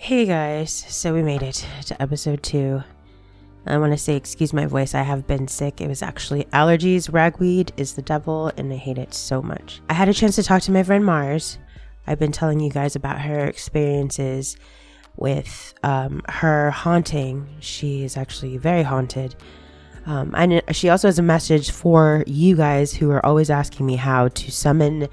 Hey guys, so we made it to episode 2. I want to say, excuse my voice, I have been sick. It was actually allergies. Ragweed is the devil, and I hate it so much. I had a chance to talk to my friend Mars. I've been telling you guys about her experiences with her haunting. She is actually very haunted. She also has a message for you guys who are always asking me how to summon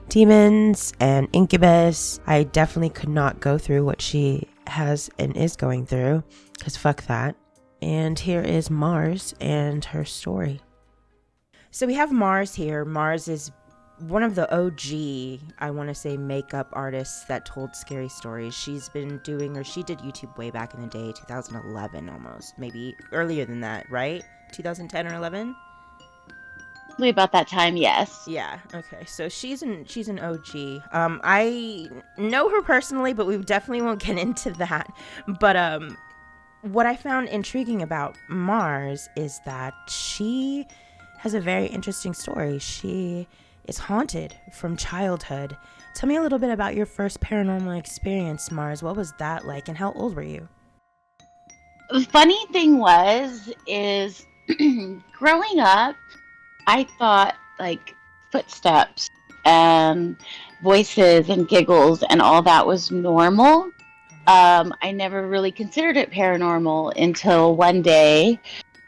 demons and incubus. I definitely could not go through what she has and is going through, because fuck that. And here is Mars and her story. So we have Mars here. Mars is one of the OG, I want to say, makeup artists that told scary stories. She's been doing, or she did YouTube way back in the day, 2011 almost, maybe earlier than that, right? 2010 or 11? Probably about that time, yes. Yeah, okay. So she's an OG. I know her personally, but we definitely won't get into that. But what I found intriguing about Mars is that she has a very interesting story. She is haunted from childhood. Tell me a little bit about your first paranormal experience, Mars. What was that like, and how old were you? The funny thing is growing up, I thought like footsteps and voices and giggles and all that was normal. I never really considered it paranormal until one day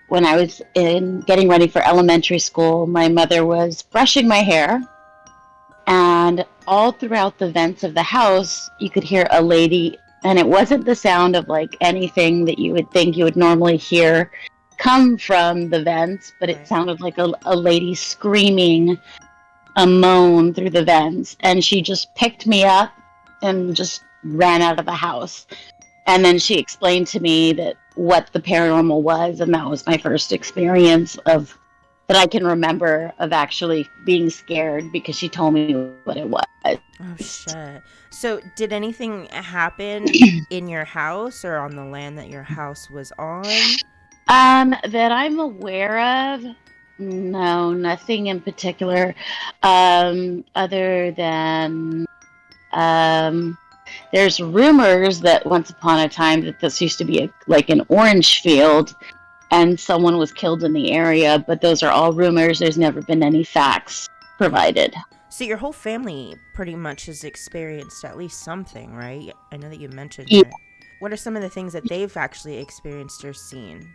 when I was getting ready for elementary school. My mother was brushing my hair, and all throughout the vents of the house, you could hear a lady, and it wasn't the sound of like anything that you would think you would normally hear come from the vents, but it sounded like a lady screaming a moan through the vents. And she just picked me up and just ran out of the house. And then she explained to me that what the paranormal was, and that was my first experience of that I can remember of actually being scared, because she told me what it was. Oh shit. So did anything happen in your house or on the land that your house was on? That I'm aware of, no, nothing in particular. Other than there's rumors that once upon a time that this used to be like an orange field, and someone was killed in the area, but those are all rumors. There's never been any facts provided. So your whole family pretty much has experienced at least something, right? I know that you mentioned Yeah. it. What are some of the things that they've actually experienced or seen?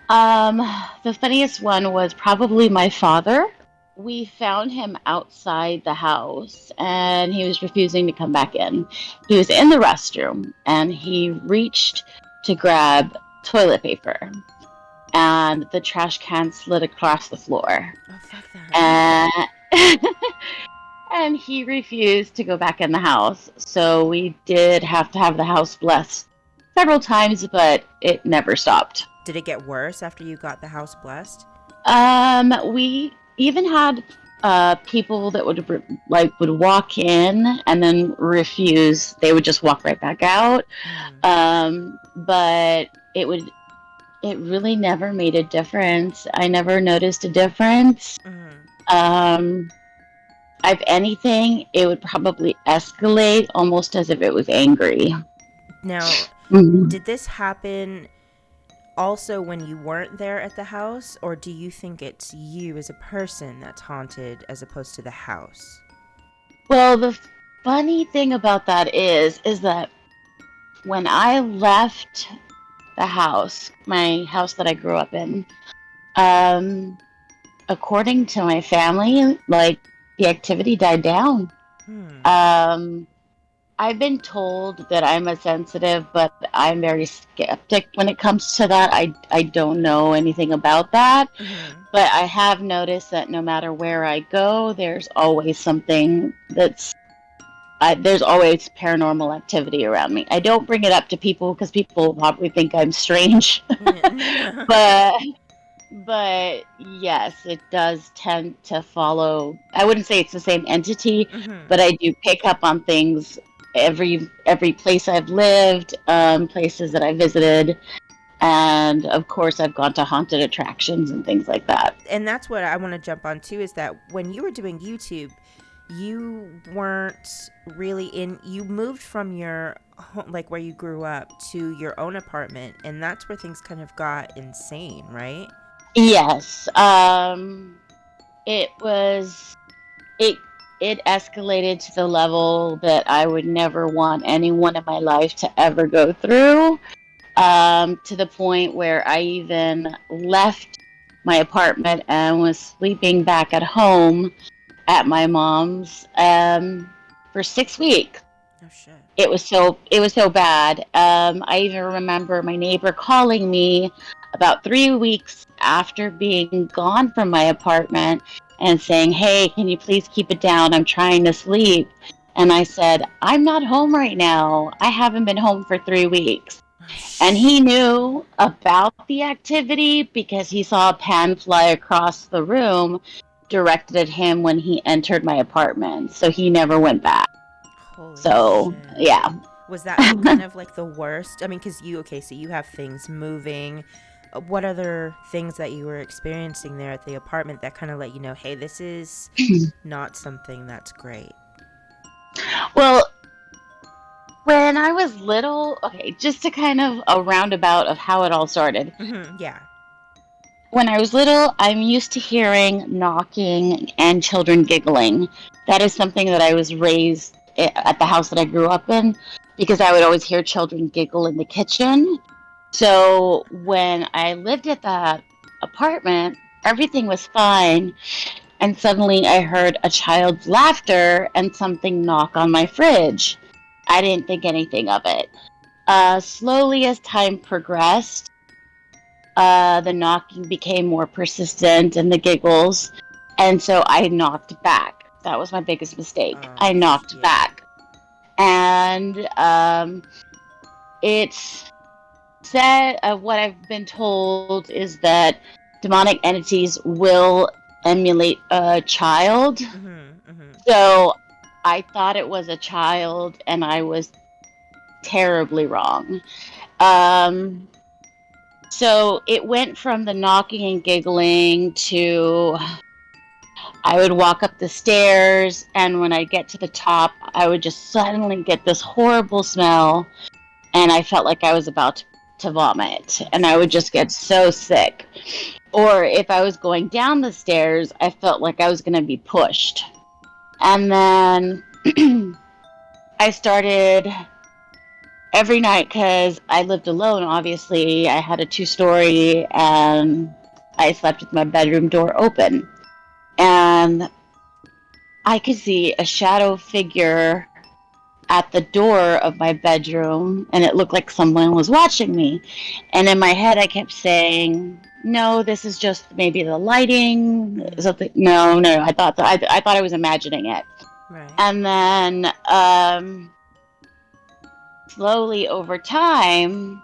The funniest one was probably my father. We found him outside the house, and he was refusing to come back in. He was in the restroom, and he reached to grab toilet paper, and the trash can slid across the floor. Oh, fuck that. And he refused to go back in the house. So we did have to have the house blessed several times, but it never stopped. Did it get worse after you got the house blessed? We even had people that would walk in and then refuse. They would just walk right back out. But it really never made a difference. I never noticed a difference. If anything, it would probably escalate almost as if it was angry. Now, did this happen also when you weren't there at the house, or do you think it's you as a person that's haunted as opposed to the house? Well, the funny thing about that is that when I left the house, my house that I grew up in, according to my family, like, the activity died down. I've been told that I'm a sensitive, but I'm very skeptic when it comes to that. I don't know anything about that. But I have noticed that no matter where I go, there's always something there's always paranormal activity around me. I don't bring it up to people because people probably think I'm strange. But yes, it does tend to follow. I wouldn't say it's the same entity, but I do pick up on things every place I've lived, places that I visited, and of course I've gone to haunted attractions and things like that. And that's what I want to jump on too, is that when you were doing YouTube, you weren't really you moved from your home, like where you grew up, to your own apartment, and that's where things kind of got insane, right? Yes. It was it it escalated to the level that I would never want anyone in my life to ever go through. To the point where I even left my apartment and was sleeping back at home at my mom's for 6 weeks. Oh shit. It was so bad. I even remember my neighbor calling me about 3 weeks after being gone from my apartment and saying, "Hey, can you please keep it down? I'm trying to sleep." And I said, "I'm not home right now. I haven't been home for 3 weeks." And he knew about the activity because he saw a pan fly across the room directed at him when he entered my apartment. So he never went back. Holy So, shit. yeah. Was that like kind of like the worst? I mean, because so you have things moving. What other things that you were experiencing there at the apartment that kind of let you know, hey, this is not something that's great? Well, when I was little, okay, just to kind of a roundabout of how it all started. Mm-hmm, yeah. When I was little, I'm used to hearing knocking and children giggling. That is something that I was raised at the house that I grew up in, because I would always hear children giggle in the kitchen. So when I lived at that apartment, everything was fine. And suddenly I heard a child's laughter and something knock on my fridge. I didn't think anything of it. Slowly, as time progressed, the knocking became more persistent and the giggles. And so I knocked back. That was my biggest mistake. I knocked Yeah. back. And it's said, what I've been told is that demonic entities will emulate a child. Mm-hmm, mm-hmm. So I thought it was a child, and I was terribly wrong. So it went from the knocking and giggling to I would walk up the stairs, and when I get to the top, I would just suddenly get this horrible smell, and I felt like I was about to vomit, and I would just get so sick. Or if I was going down the stairs, I felt like I was going to be pushed. And then I started every night, because I lived alone, obviously. I had a 2-story, and I slept with my bedroom door open. And I could see a shadow figure at the door of my bedroom, and it looked like someone was watching me. And in my head, I kept saying, "No, this is just maybe the lighting." Something. No. I thought I was imagining it. Right. And then slowly over time,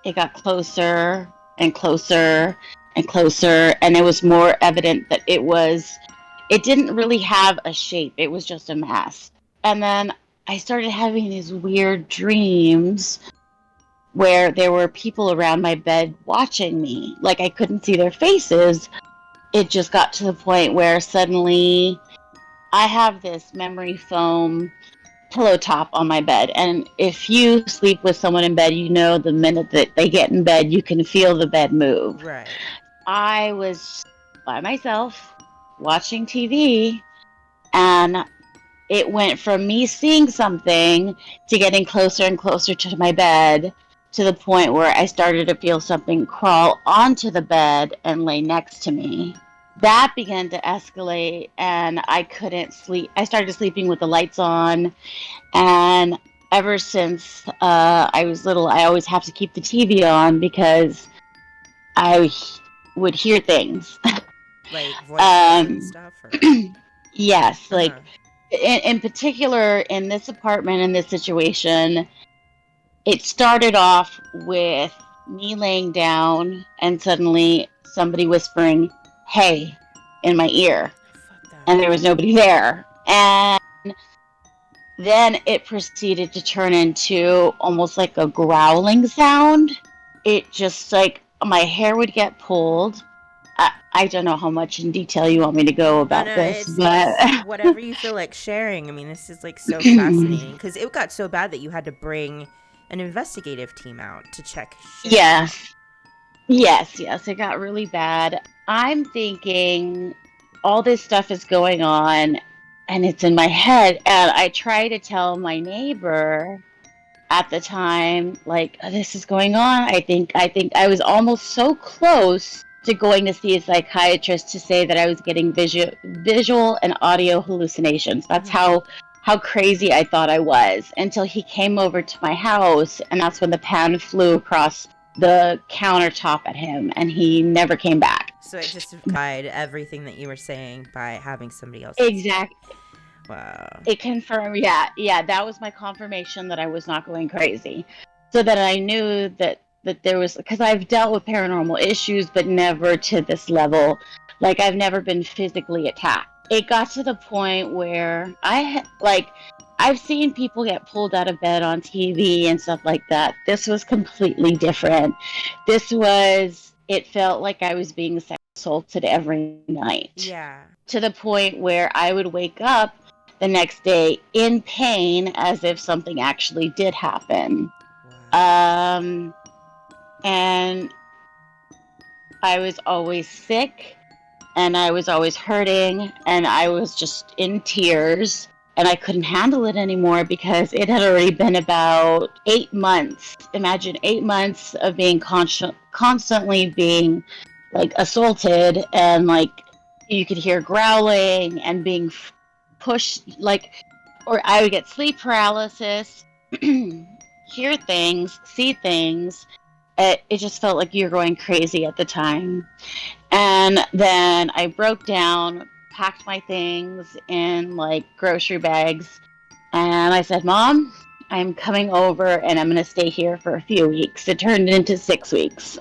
it got closer and closer and closer, and it was more evident that it didn't really have a shape. It was just a mass. And then I started having these weird dreams where there were people around my bed watching me. Like, I couldn't see their faces. It just got to the point where suddenly I have this memory foam pillow top on my bed, and if you sleep with someone in bed, you know the minute that they get in bed, you can feel the bed move. Right. I was by myself watching TV, and it went from me seeing something to getting closer and closer to my bed, to the point where I started to feel something crawl onto the bed and lay next to me. That began to escalate, and I couldn't sleep. I started sleeping with the lights on, and ever since I was little, I always have to keep the TV on because I would hear things. Like voices and stuff? Or? Yes, Uh-huh. like in particular, in this apartment, in this situation, it started off with me laying down and suddenly somebody whispering, "Hey," in my ear. Fuck that. And there was nobody there. And then it proceeded to turn into almost like a growling sound. It just, like, my hair would get pulled, I don't know how much in detail you want me to go Oh about no, this, it's but whatever you feel like sharing. I mean, this is like so fascinating because it got so bad that you had to bring an investigative team out to check shit out. yes, yes, it got really bad. I'm thinking all this stuff is going on and it's in my head. And I try to tell my neighbor at the time, like, "Oh, this is going on." I think I was almost so close to going to see a psychiatrist to say that I was getting visual and audio hallucinations. That's Mm-hmm. how crazy I thought I was until he came over to my house, and that's when the pan flew across the countertop at him, and he never came back. So it just verified everything that you were saying by having somebody else. Exactly. Wow. It confirmed, yeah, that was my confirmation that I was not going crazy. So that I knew that there was, because I've dealt with paranormal issues, but never to this level. Like, I've never been physically attacked. It got to the point where I've seen people get pulled out of bed on TV and stuff like that. This was completely different. It felt like I was being assaulted every night. Yeah. To the point where I would wake up the next day in pain as if something actually did happen. Wow. And I was always sick and I was always hurting and I was just in tears and I couldn't handle it anymore because it had already been about 8 months. Imagine 8 months of being constantly being like assaulted, and like you could hear growling and being pushed, like, or I would get sleep paralysis, hear things, see things. It just felt like you're going crazy at the time. And then I broke down, packed my things in like grocery bags, and I said, "Mom, I'm coming over and I'm going to stay here for a few weeks." It turned into 6 weeks.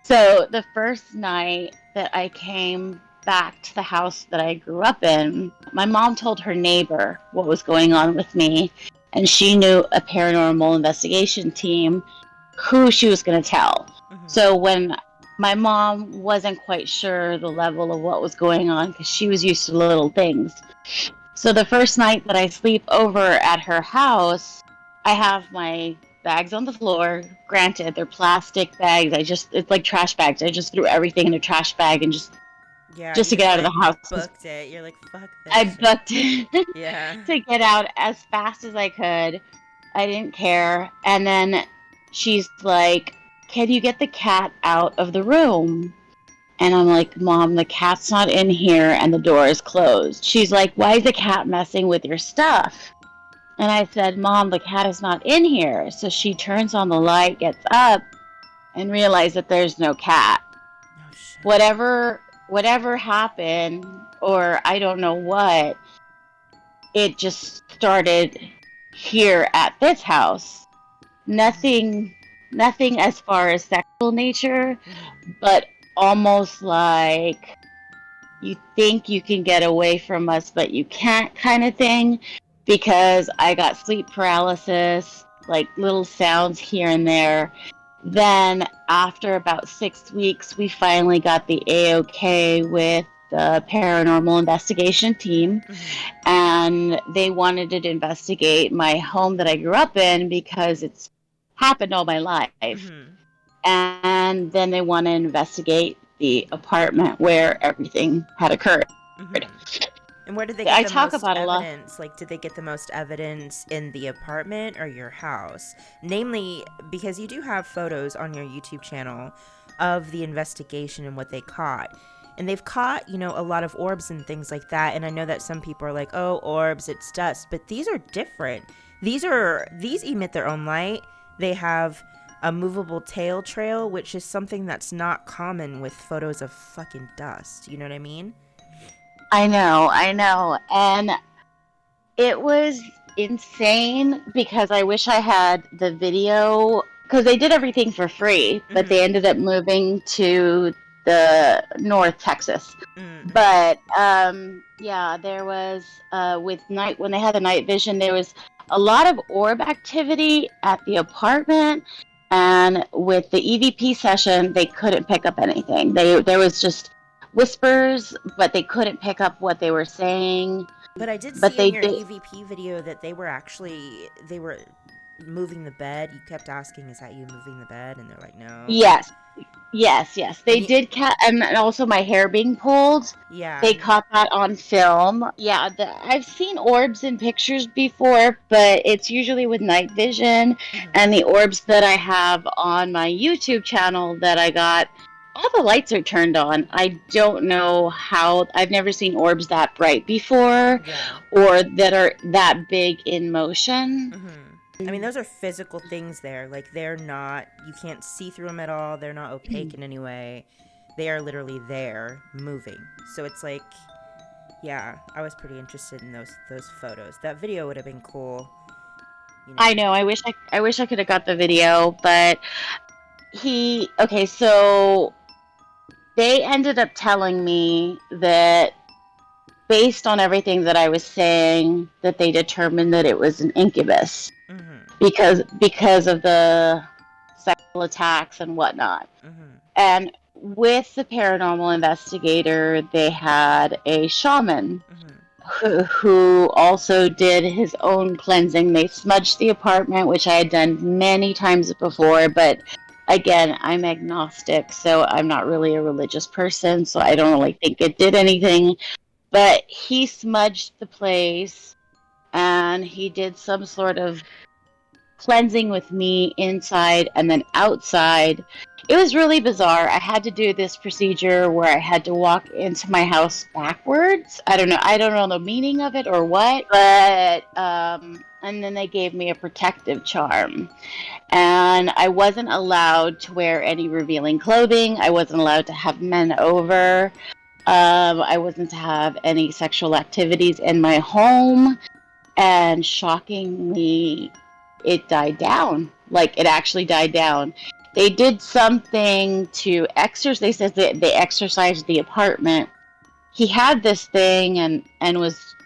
So the first night that I came back to the house that I grew up in, my mom told her neighbor what was going on with me, and she knew a paranormal investigation team who she was going to tell. Mm-hmm. So when my mom wasn't quite sure the level of what was going on because she was used to little things. So the first night that I sleep over at her house, I have my bags on the floor. Granted, they're plastic bags. It's like trash bags. I just threw everything in a trash bag and just Yeah, to you get just out of like the house. booked it. You're like, fuck this I shit. booked it Yeah. to get out as fast as I could. I didn't care. And then she's like, "Can you get the cat out of the room?" And I'm like, "Mom, the cat's not in here and the door is closed." She's like, "Why is the cat messing with your stuff?" And I said, "Mom, the cat is not in here." So she turns on the light, gets up, and realizes that there's no cat. Oh shit. Whatever happened, or I don't know what, it just started here at this house. Nothing as far as sexual nature, but almost like you think you can get away from us, but you can't, kind of thing. Because I got sleep paralysis, like little sounds here and there. Then after about 6 weeks, we finally got the A-OK with the paranormal investigation team, and they wanted to investigate my home that I grew up in because it's happened all my life. Mm-hmm. And then they want to investigate the apartment where everything had occurred. Mm-hmm. And where did they I get the talk most about a lot. evidence? Like, did they get the most evidence in the apartment or your house? Namely, because you do have photos on your YouTube channel of the investigation and what they caught. And they've caught, a lot of orbs and things like that. And I know that some people are like, oh, orbs, it's dust. But these are different. These emit their own light. They have a movable tail trail, which is something that's not common with photos of fucking dust. You know what I mean? I know. And it was insane because I wish I had the video, because they did everything for free, but they ended up moving to the North Texas. Mm-hmm. But yeah, there was when they had the night vision, there was a lot of orb activity at the apartment, And with the EVP session, they couldn't pick up anything. There was just whispers, but they couldn't pick up what they were saying. But I did But see in they your did. EVP video that they were moving the bed. You kept asking, "Is that you moving the bed?" And they're like, "No." Yes, yes. They And did and also my hair being pulled. yeah. They caught that on film. Yeah, I've seen orbs in pictures before, but it's usually with night vision. Mhm. And the orbs that I have on my YouTube channel that I got, all the lights are turned on. I don't know how. I've never seen orbs that bright before, Yeah. or that are that big in motion. I mean, those are physical things there. Like, they're not, you can't see through them at all. They're not opaque in any way. They are literally there, moving. So it's like, yeah, I was pretty interested in those photos. That video would have been cool. You know. I know. I wish I could have got the video, but okay, so they ended up telling me that based on everything that I was saying, that they determined that it was an incubus because of the sexual attacks and whatnot. And with the paranormal investigator, they had a shaman who also did his own cleansing. They smudged the apartment, which I had done many times before, but again, I'm agnostic, so I'm not really a religious person, so I don't really think it did anything. But he smudged the place, and he did some sort of cleansing with me inside and then outside. It was really bizarre. I had to do this procedure where I had to walk into my house backwards. I don't know the meaning of it or what, but and then they gave me a protective charm. And I wasn't allowed to wear any revealing clothing. I wasn't allowed to have men over. I wasn't to have any sexual activities in my home. And shockingly, it died down. Like, it actually died down. They did something to exorcise. They said that they exorcised the apartment. He had this thing and was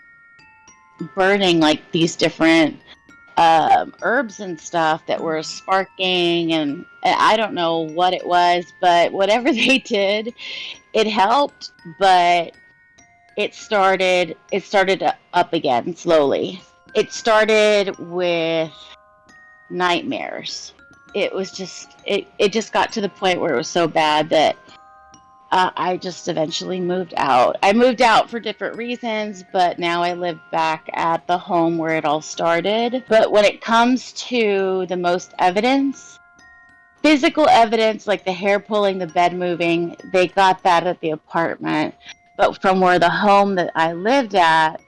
burning like these different herbs and stuff that were sparking, and I don't know what it was, but whatever they did, it helped. But it started up again slowly. It started with nightmares. It was just it just got to the point where it was so bad that I just eventually moved out. I moved out for different reasons, but now I live back at the home where it all started. But when it comes to the most evidence, physical evidence like the hair pulling, the bed moving, they got that at the apartment. But from where the home that I lived at,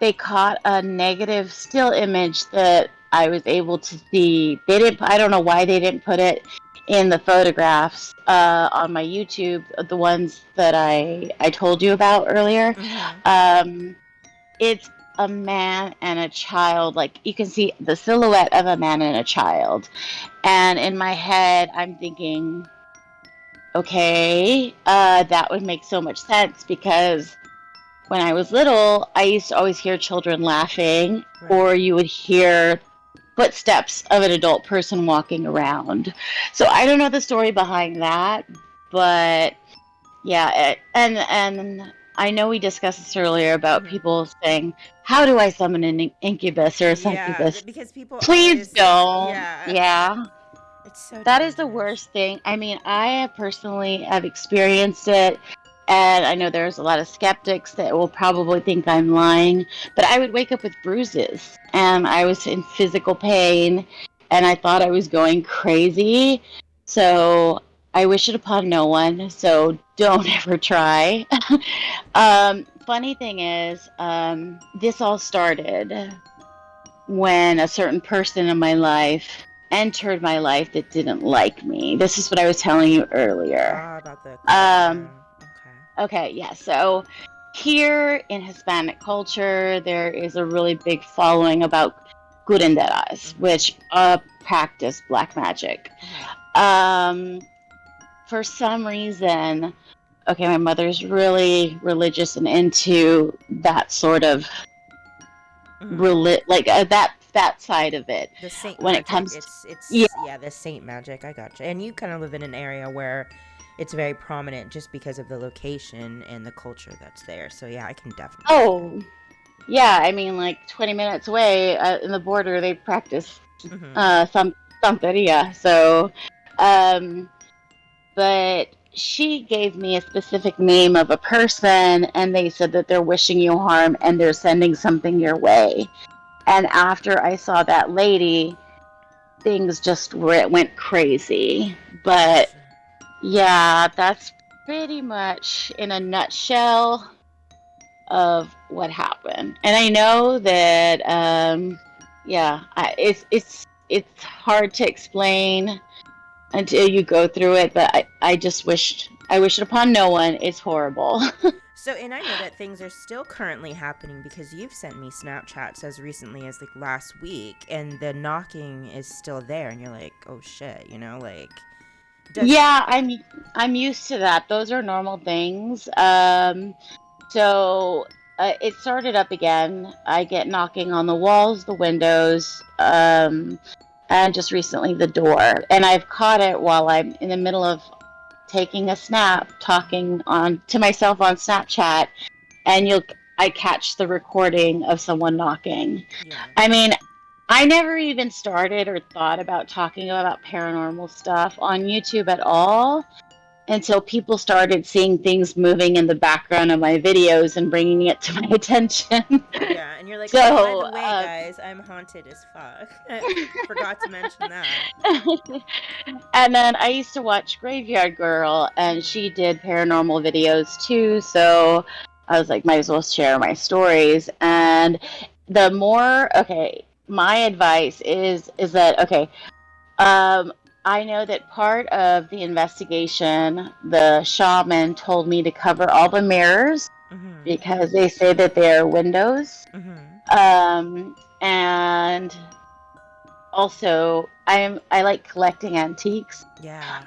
they caught a negative still image that I was able to see. I don't know why they didn't put it in the photographs on my YouTube, the ones that I told you about earlier. It's a man and a child. Like, you can see the silhouette of a man and a child. And in my head, I'm thinking, okay, that would make so much sense, because when I was little, I used to always hear children laughing, or you would hear footsteps of an adult person walking around. So I don't know the story behind that, but yeah, and I know we discussed this earlier about people saying, "How do I summon an incubus or a succubus?" Yeah, because people Please always, don't. yeah. It's so That is the dangerous. worst thing. I mean, I personally have experienced it, and I know there's a lot of skeptics that will probably think I'm lying, but I would wake up with bruises, and I was in physical pain, and I thought I was going crazy. So I wish it upon no one, so don't ever try. Funny thing is, this all started when a certain person in my life entered my life that didn't like me. This is what I was telling you earlier. About the Okay, yeah. So here in Hispanic culture, there is a really big following about curanderas, which practice black magic. For some reason, okay, my mother's really religious and into that sort of that that side of it. The saint When it magic. comes to, yeah. Yeah, the saint magic. I gotcha. And you kind of live in an area where it's very prominent just because of the location and the culture that's there. So yeah, I can definitely see that. Oh, yeah. I mean, like 20 minutes away in the border, they practice Mm-hmm. something. Yeah. So, um, but she gave me a specific name of a person, and they said that they're wishing you harm and they're sending something your way. And after I saw that lady, things just went crazy. But Gotcha. yeah, that's pretty much in a nutshell of what happened. And I know that, yeah, it's hard to explain until you go through it. But I just I wish it upon no one. It's horrible. So, and I know that things are still currently happening because you've sent me Snapchats as recently as like last week, and the knocking is still there, and you're like, oh shit, like, does. Yeah, I'm used to that. Those are normal things. So it started up again. I get knocking on the walls, the windows, and just recently the door. And I've caught it while I'm in the middle of taking a snap, talking on to myself on Snapchat, and I catch the recording of someone knocking. Yeah. I mean, I never even started or thought about talking about paranormal stuff on YouTube at all until people started seeing things moving in the background of my videos and bringing it to my attention. Yeah, and you're like, oh, by So, the way, guys, I'm haunted as fuck. Forgot to mention that. and then I used to watch Graveyard Girl, and she did paranormal videos too. So I was like, might as well share my stories. And the more, okay, my advice is that, okay, I know that part of the investigation, the shaman told me to cover all the mirrors Mm-hmm. because they say that they are windows. Mm-hmm. And also, I like collecting antiques. Yeah.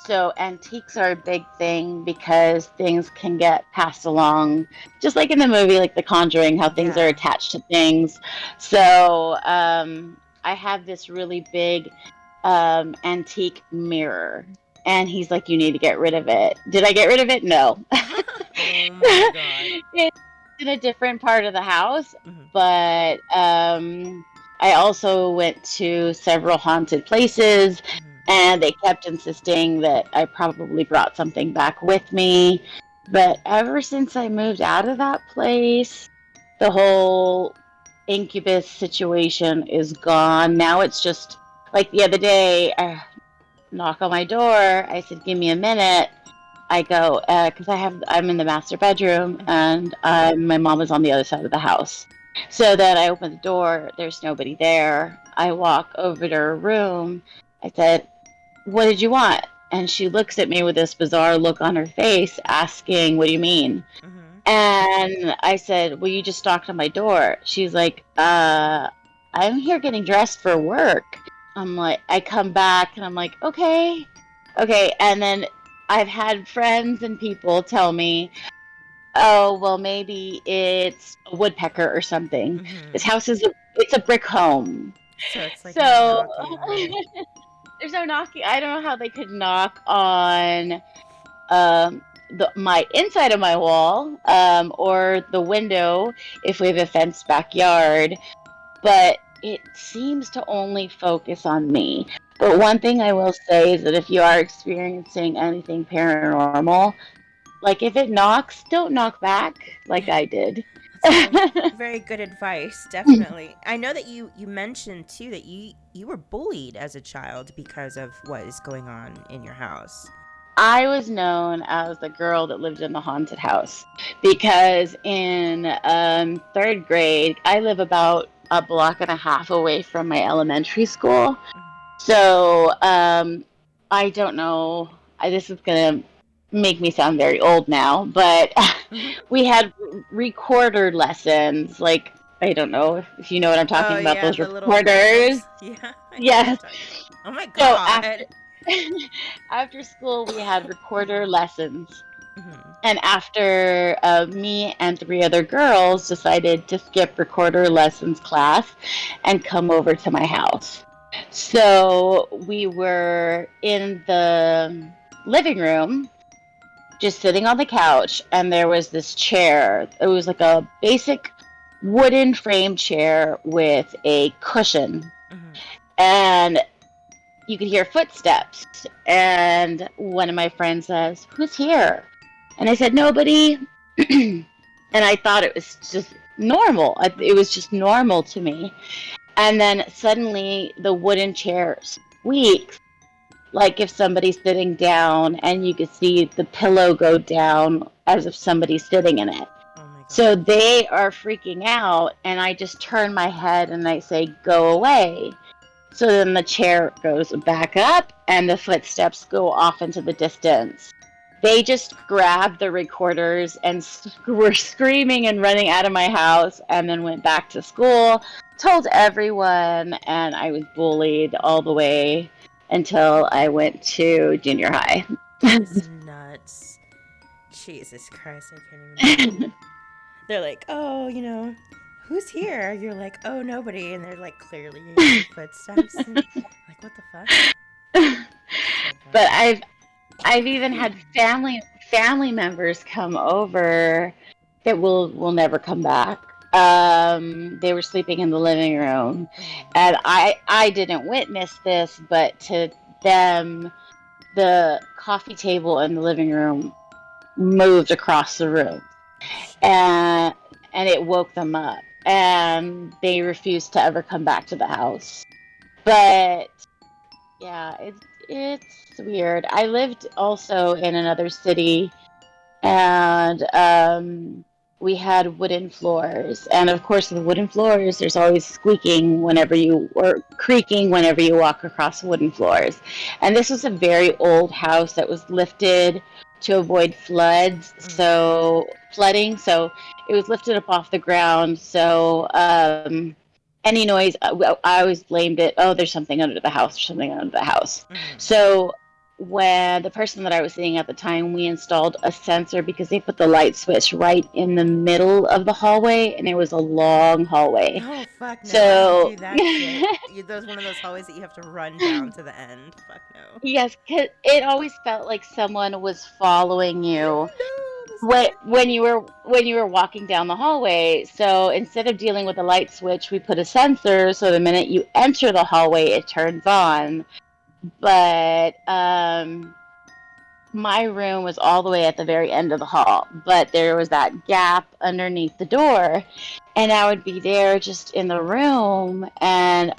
So antiques are a big thing because things can get passed along, just like in the movie, like The Conjuring, how things are Yeah. attached to things. So I have this really big antique mirror, and he's like, "You need to get rid of it." Did I get rid of it? No. Oh my god. It's in a different part of the house, Mm-hmm. but I also went to several haunted places, Mm-hmm. and they kept insisting that I probably brought something back with me. But ever since I moved out of that place, the whole incubus situation is gone. Now it's just like the other day, I knock on my door. I said, "Give me a minute." I go because I'm in the master bedroom, and my mom is on the other side of the house. So then I open the door. There's nobody there. I walk over to her room. I said, "What did you want?" And she looks at me with this bizarre look on her face, asking, "What do you mean?" Mm-hmm. And I said, "Well, you just knocked on my door." She's like, I'm here getting dressed for work." I'm like, I come back and I'm like, okay. Okay. And then I've had friends and people tell me, "Oh, well, maybe it's a woodpecker or something." This Mm-hmm. house it's a brick home. So it's like no So knocking. there's no knocking. I don't know how they could knock on um, my inside of my wall, or the window if we have a fenced backyard, but it seems to only focus on me. But one thing I will say is that if you are experiencing anything paranormal, like if it knocks, don't knock back like I did. That's very good advice, definitely. I know that you mentioned too that you were bullied as a child because of what is going on in your house. I was known as the girl that lived in the haunted house because in third grade, I live about a block and a half away from my elementary school. So I don't know. This is going to make me sound very old now, but Mm-hmm. we had recorder lessons. Like, I don't know if you know what I'm Oh talking about, yeah, those the little recorders. labels. Yeah, I know what you're Yes. talking. Oh my So god. after school, we had recorder lessons. And after me and 3 other girls decided to skip recorder lessons class and come over to my house. So we were in the living room, just sitting on the couch, and there was this chair. It was like a basic wooden frame chair with a cushion. And you could hear footsteps. And one of my friends says, "Who's here?" And I said, "Nobody." And I thought it was just normal. It was just normal to me. And then suddenly the wooden chair squeaks, like if somebody's sitting down, and you could see the pillow go down as if somebody's sitting in it. Oh my God. So they are freaking out, and I just turn my head and I say, "Go away." So then the chair goes back up, and the footsteps go off into the distance. They just grabbed the recorders and were screaming and running out of my house, and then went back to school, told everyone, and I was bullied all the way until I went to junior high. That's nuts. Jesus Christ, I can't even imagine. They're like, "Oh, who's here?" You're like, "Oh, nobody." And they're like, clearly hearing footsteps. Like, what the fuck? But I've even had family members come over that will never come back. They were sleeping in the living room, and I didn't witness this, but to them, the coffee table in the living room moved across the room, and it woke them up, and they refused to ever come back to the house. But yeah, it's weird. I lived also in another city, and we had wooden floors, and of course, the wooden floors, there's always squeaking or creaking whenever you walk across wooden floors. And this was a very old house that was lifted to avoid flooding. So it was lifted up off the ground. So any noise, I always blamed it. Oh, there's something under the house. There's something under the house. So when the person that I was seeing at the time, we installed a sensor because they put the light switch right in the middle of the hallway, and it was a long hallway. Oh, fuck no. So, I don't do that shit. That's one of those hallways that you have to run down to the end. Fuck no. Yes, 'cause it always felt like someone was following you when you were walking down the hallway. So instead of dealing with a light switch, we put a sensor, so the minute you enter the hallway, it turns on. But my room was all the way at the very end of the hall, but there was that gap underneath the door, and I would be there just in the room, and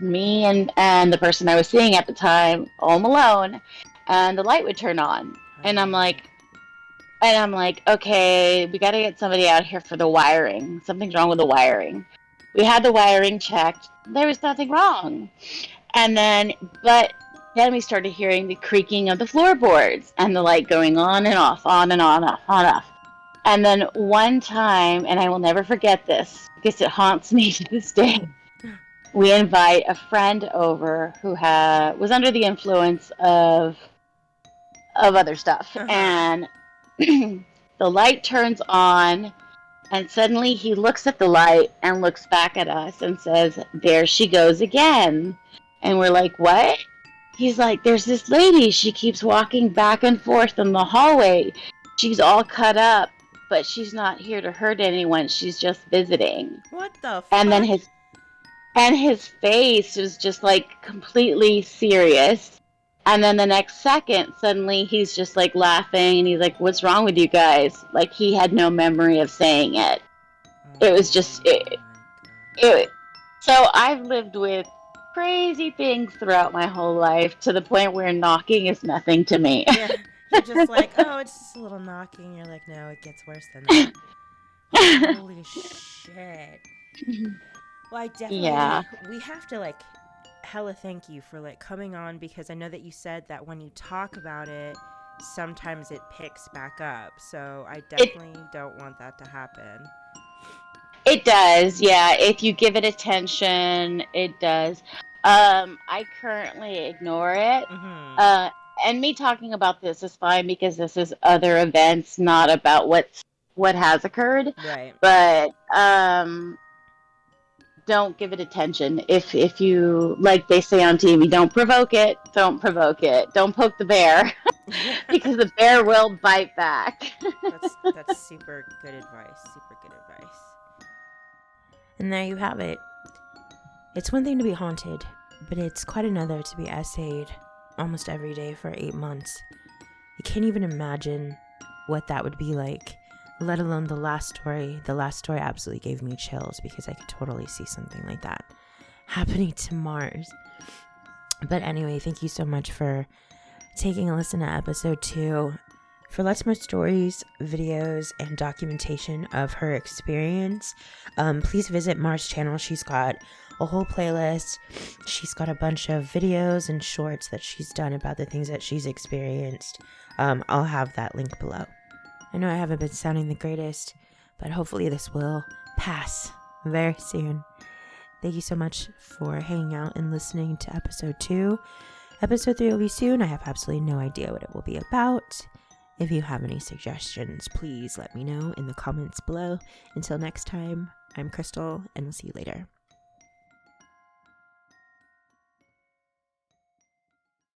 me and the person I was seeing at the time, home alone, and the light would turn on, and I'm like, okay, we got to get somebody out here for the wiring. Something's wrong with the wiring. We had the wiring checked. There was nothing wrong. And then we started hearing the creaking of the floorboards and the light going on and off, on and on, off, on, off. And then one time, and I will never forget this, because it haunts me to this day, we invite a friend over who was under the influence of other stuff. And the light turns on, and suddenly he looks at the light and looks back at us and says, "There she goes again." And we're like, "What?" He's like, "There's this lady. She keeps walking back and forth in the hallway. She's all cut up, but she's not here to hurt anyone. She's just visiting." What the fuck? And then his face was just like completely serious. And then the next second, suddenly he's just like laughing, and he's like, "What's wrong with you guys?" Like he had no memory of saying it. It was just it. So I've lived with crazy things throughout my whole life, to the point where knocking is nothing to me. Yeah, you're just like, "Oh, it's just a little knocking." You're like, "No, it gets worse than that." Holy shit. Well, I definitely, we have to like hella thank you for like coming on, because I know that you said that when you talk about it, sometimes it picks back up. So I definitely don't want that to happen. It does, yeah. If you give it attention, it does. I currently ignore it. and me talking about this is fine because this is other events, not about what has occurred. Right. But don't give it attention. If you, like they say on TV, don't provoke it. Don't provoke it. Don't poke the bear because the bear will bite back. That's super good advice. Super good advice. And there you have it. It's one thing to be haunted, but it's quite another to be essayed almost every day for 8 months. I can't even imagine what that would be like, let alone the last story. The last story absolutely gave me chills because I could totally see something like that happening to Mars. But anyway, thank you so much for taking a listen to episode 2. For lots more stories, videos, and documentation of her experience, please visit Mars' channel. She's got a whole playlist. She's got a bunch of videos and shorts that she's done about the things that she's experienced. I'll have that link below. I know I haven't been sounding the greatest, but hopefully this will pass very soon. Thank you so much for hanging out and listening to episode 2. Episode 3 will be soon. I have absolutely no idea what it will be about. If you have any suggestions, please let me know in the comments below. Until next time, I'm Crystal, and we'll see you later.